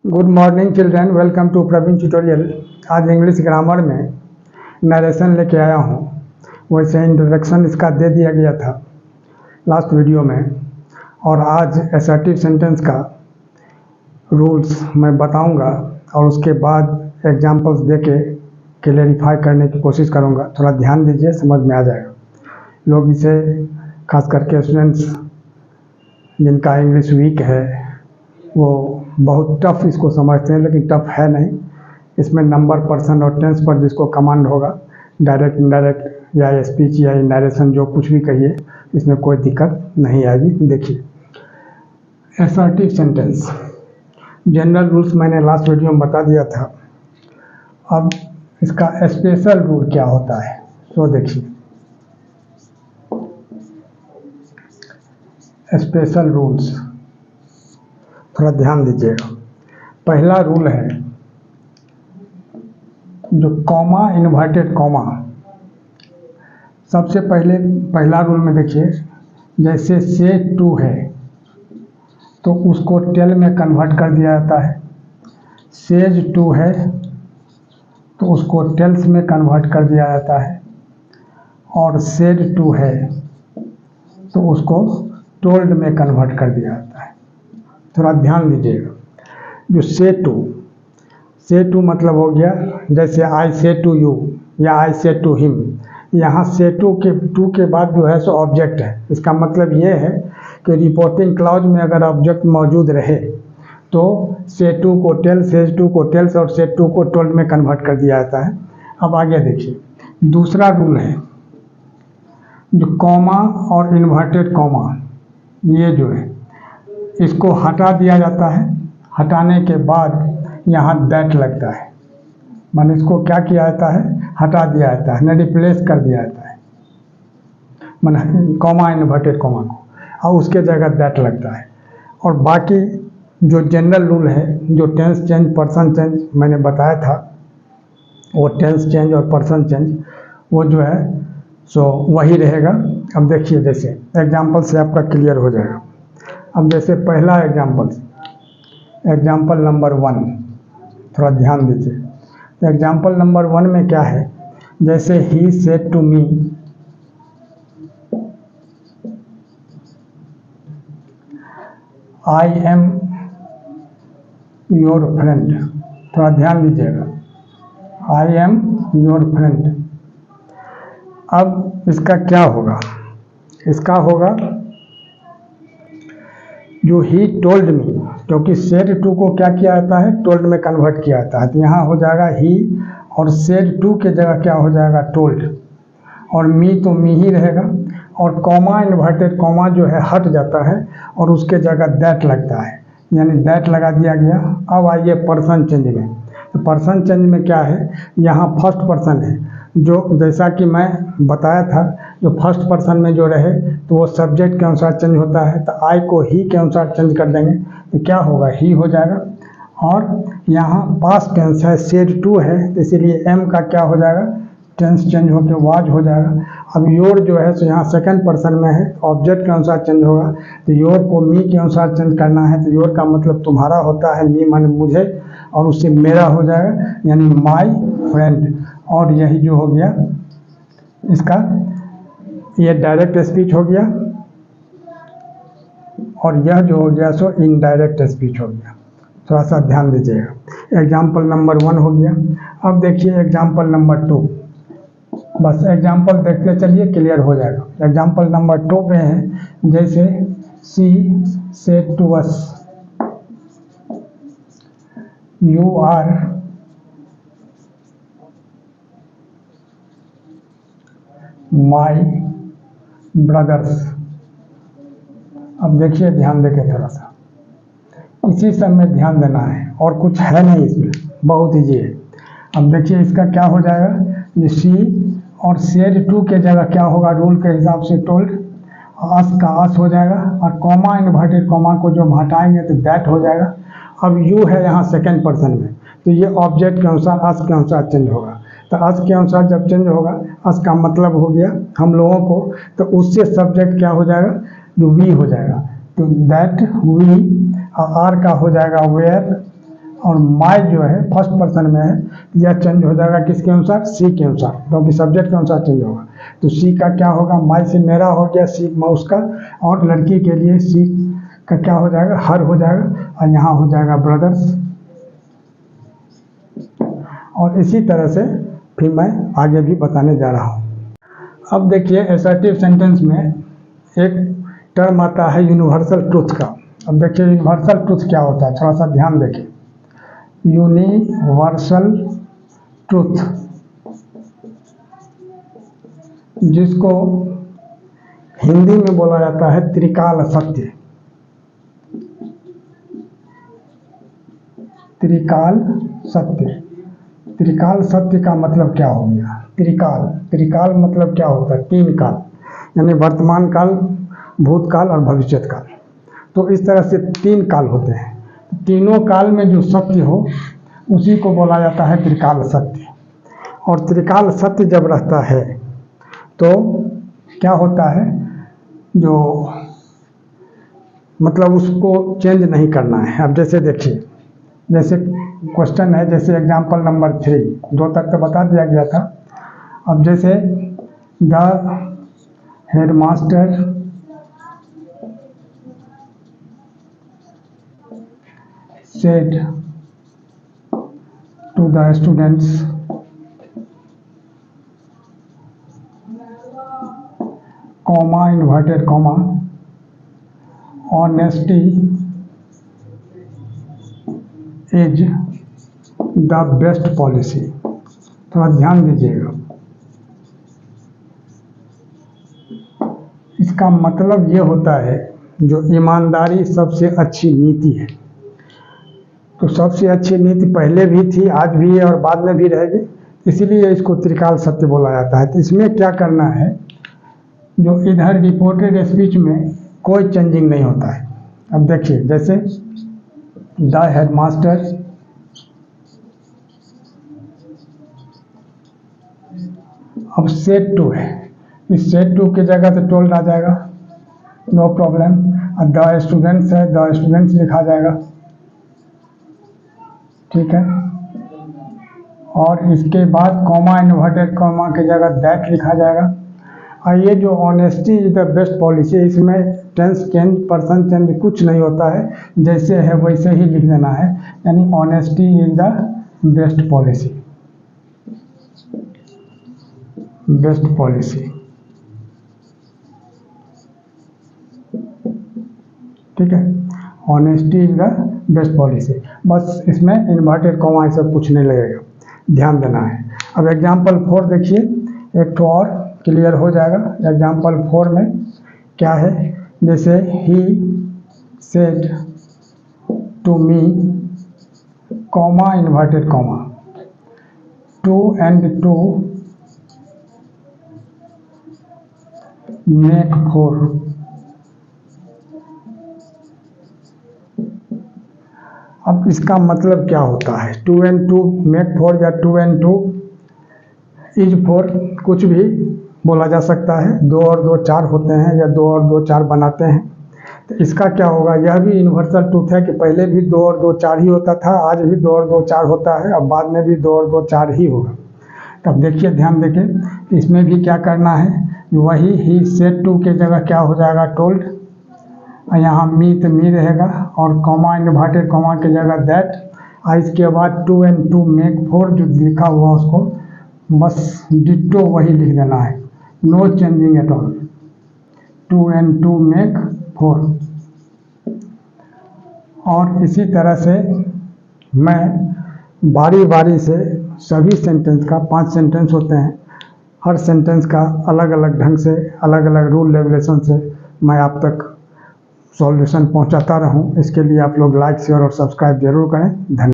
Good morning children, welcome to Praveen tutorial. आज English grammar में narration लेके आया हूँ। वैसे इंट्रोडक्शन इसका दे दिया गया था लास्ट वीडियो में, और आज असर्टिव सेंटेंस का रूल्स मैं बताऊंगा और उसके बाद एग्जांपल्स देके क्लेरिफाई करने की कोशिश करूंगा। थोड़ा ध्यान दीजिए, समझ में आ जाएगा। लोग इसे खास करके स्टूडेंट्स जिनका इंग्लिश वीक है वो बहुत टफ इसको समझते हैं, लेकिन टफ है नहीं। इसमें नंबर, पर्सन और टेंस पर जिसको कमांड होगा, डायरेक्ट, इनडायरेक्ट या स्पीच या नरेशन जो कुछ भी कहिए, इसमें कोई दिक्कत नहीं आएगी। देखिए असर्टिव सेंटेंस जनरल रूल्स मैंने लास्ट वीडियो में बता दिया था। अब इसका स्पेशल रूल क्या होता है तो देखिए, स्पेशल रूल्स थोड़ा ध्यान दीजिएगा। पहला रूल है जो कॉमा, इन्वर्टेड कॉमा। सबसे पहले पहला रूल में देखिए, जैसे से टू है तो उसको टेल में कन्वर्ट कर दिया जाता है। सेज टू है तो उसको टेल्स में कन्वर्ट कर दिया जाता है, और सेड टू है तो उसको टोल्ड में कन्वर्ट कर दिया जाता है। थोड़ा ध्यान दीजिएगा। जो से टू मतलब हो गया, जैसे आई से टू यू या आई से टू हिम। यहाँ से टू के बाद जो है सो ऑब्जेक्ट है। इसका मतलब ये है कि रिपोर्टिंग क्लॉज में अगर ऑब्जेक्ट मौजूद रहे तो से टू को टेल, सेज टू को टेल्स और सेड टू को टोल्ड में कन्वर्ट कर दिया जाता है। अब आगे देखिए, दूसरा रूल है जो कॉमा और इन्वर्टेड कॉमा, ये जो है इसको हटा दिया जाता है। हटाने के बाद यहाँ दैट लगता है, माने इसको क्या किया जाता है, हटा दिया जाता है, न रिप्लेस कर दिया जाता है, माने कॉमा, इन्वर्टेड कॉमा को, और उसके जगह दैट लगता है। और बाकी जो जनरल रूल है, जो टेंस चेंज, पर्सन चेंज मैंने बताया था, वो टेंस चेंज और पर्सन चेंज वो जो है सो वही रहेगा। अब देखिए, जैसे एग्जाम्पल से आपका क्लियर हो जाएगा। अब जैसे पहला एग्जाम्पल नंबर 1, थोड़ा ध्यान दीजिए। एग्जाम्पल नंबर 1 में क्या है, जैसे he said to me, I am your friend. थोड़ा ध्यान दीजिएगा, आई एम योर फ्रेंड। अब इसका क्या होगा, इसका होगा जो ही टोल्ड मी, क्योंकि सेड टू को क्या किया जाता है, टोल्ड में कन्वर्ट किया जाता है, तो यहाँ हो जाएगा ही, और सेड टू के जगह क्या हो जाएगा, टोल्ड, और मी तो मी ही रहेगा। और कॉमा, इन्वर्टेड कॉमा जो है हट जाता है और उसके जगह दैट लगता है, यानी दैट लगा दिया गया। अब आइए पर्सन चेंज में। तो पर्सन चेंज में क्या है, यहाँ फर्स्ट पर्सन है, जो जैसा कि मैं बताया था, जो फर्स्ट पर्सन में जो रहे तो वो सब्जेक्ट के अनुसार चेंज होता है। तो आई को ही के अनुसार चेंज कर देंगे तो क्या होगा, ही हो जाएगा। और यहाँ पास्ट टेंस है, सेड टू है, तो इसीलिए एम का क्या हो जाएगा, टेंस चेंज होकर वाज हो जाएगा। अब योर जो है तो यहाँ सेकंड पर्सन में है, ऑब्जेक्ट के अनुसार चेंज होगा, तो योर को मी के अनुसार चेंज करना है। तो योर का मतलब तुम्हारा होता है, मी माने मुझे, और उससे मेरा हो जाएगा, यानी माई फ्रेंड। और यही जो हो गया इसका, ये डायरेक्ट स्पीच हो गया, और यह जो हो गया सो इनडायरेक्ट स्पीच हो गया। थोड़ा सा ध्यान दीजिएगा। एग्जाम्पल नंबर 1 हो गया। अब देखिए एग्जाम्पल नंबर 2, बस एग्जाम्पल देखते चलिए, क्लियर हो जाएगा। एग्जाम्पल नंबर 2 पे है, जैसे she said to us, you are my brothers. अब देखिए, ध्यान देके थोड़ा सा, इसी सब में ध्यान देना है और कुछ है नहीं इसमें, बहुत ईजी है। अब देखिए इसका क्या हो जाएगा, ये सी और सेड टू के जगह क्या होगा, रूल के हिसाब से टोल्ड, अस का अस हो जाएगा, और कॉमा, इन्वर्टेड कॉमा को जो हटाएंगे तो दैट हो जाएगा। अब यू है यहाँ सेकंड पर्सन में, तो ये ऑब्जेक्ट के अनुसार, अस के अनुसार चेंज होगा। तो अस के अनुसार जब चेंज होगा, अस का मतलब हो गया हम लोगों को, तो उससे सब्जेक्ट क्या हो जाएगा, जो वी हो जाएगा, तो दैट वी, और आर का हो जाएगा वेयर, और माई जो है फर्स्ट पर्सन में है, यह चेंज हो जाएगा किसके अनुसार, सी के अनुसार, क्योंकि सब्जेक्ट के अनुसार चेंज होगा। तो सी का क्या होगा, माई से मेरा हो गया, सी उसका, और लड़की के लिए सी का क्या हो जाएगा, हर हो जाएगा, और यहाँ हो जाएगा ब्रदर्स। और इसी तरह से फिर मैं आगे भी बताने जा रहा हूँ। अब देखिए असर्टिव सेंटेंस में एक टर्म आता है यूनिवर्सल ट्रूथ का। अब देखिए यूनिवर्सल ट्रूथ क्या होता है, थोड़ा सा ध्यान देखें। यूनिवर्सल ट्रूथ, जिसको हिंदी में बोला जाता है त्रिकाल सत्य। त्रिकाल सत्य, त्रिकाल सत्य का मतलब क्या हो गया, त्रिकाल, त्रिकाल मतलब क्या होता है, तीन काल, यानी वर्तमान काल, भूतकाल और भविष्यत काल। तो इस तरह से तीन काल होते हैं, तीनों काल में जो सत्य हो उसी को बोला जाता है त्रिकाल सत्य। और त्रिकाल सत्य जब रहता है तो क्या होता है, जो मतलब उसको चेंज नहीं करना है। अब जैसे देखिए, जैसे क्वेश्चन है, जैसे एग्जांपल नंबर 3, 2 तक तो बता दिया गया था। अब जैसे the headmaster said to the students, comma inverted comma, honesty is the best policy। थोड़ा ध्यान दीजिएगा, इसका मतलब ये होता है जो ईमानदारी सबसे अच्छी नीति है। तो सबसे अच्छी नीति पहले भी थी, आज भी है और बाद में भी रहेगी, इसीलिए इसको त्रिकाल सत्य बोला जाता है। तो इसमें क्या करना है, जो इधर रिपोर्टेड स्पीच में कोई चेंजिंग नहीं होता है। अब देखिए जैसे द हेडमास्टर अब सेड टू है, इस सेड टू की जगह तो टोल्ड आ जाएगा, नो प्रॉब्लम। अब द स्टूडेंट्स है, द स्टूडेंट्स लिखा जाएगा, ठीक है। और इसके बाद कॉमा इन्वर्टेड कॉमा की जगह दैट लिखा जाएगा। और ये जो honesty is the best policy, इसमें टेंस चेंज, पर्सन चेंज कुछ नहीं होता है, जैसे है वैसे ही लिख देना है, यानी honesty is the best policy, best policy, ठीक है। Honesty is the best policy, बस इसमें इन्वर्टेड कॉमा सब कुछ नहीं लगेगा, ध्यान देना है। अब एग्जाम्पल 4 देखिए, एक तो और क्लियर हो जाएगा। एग्जाम्पल 4 में क्या है, जैसे he said to me comma inverted comma 2 and 2 make 4। अब इसका मतलब क्या होता है, 2 and 2 make 4 या 2 and 2 is 4, कुछ भी बोला जा सकता है। 2 और 2 4 होते हैं, या 2 और 2 4 बनाते हैं। तो इसका क्या होगा, यह भी यूनिवर्सल ट्रूथ है कि पहले भी 2 और 2 4 ही होता था, आज भी 2 और 2 4 होता है, अब बाद में भी 2 और 2 4 ही होगा। तब देखिए, ध्यान देखें, इसमें भी क्या करना है, वही ही सेड टू के जगह क्या हो जाएगा, टोल्ड। यहाँ मी तो मी रहेगा, और कॉमा इन्वर्टेड कॉमा की जगह दैट, और इसके बाद 2 and 2 make 4 जो लिखा हुआ उसको बस डिट्टो वही लिख देना है, no changing at all, 2 and 2 make 4। और इसी तरह से मैं बारी बारी से सभी सेंटेंस का, 5 सेंटेंस होते हैं, हर सेंटेंस का अलग अलग ढंग से, अलग अलग रूल रेगुलेशन से मैं आप तक सॉल्यूशन पहुंचाता रहूं। इसके लिए आप लोग लाइक, शेयर और सब्सक्राइब जरूर करें। धन्यवाद।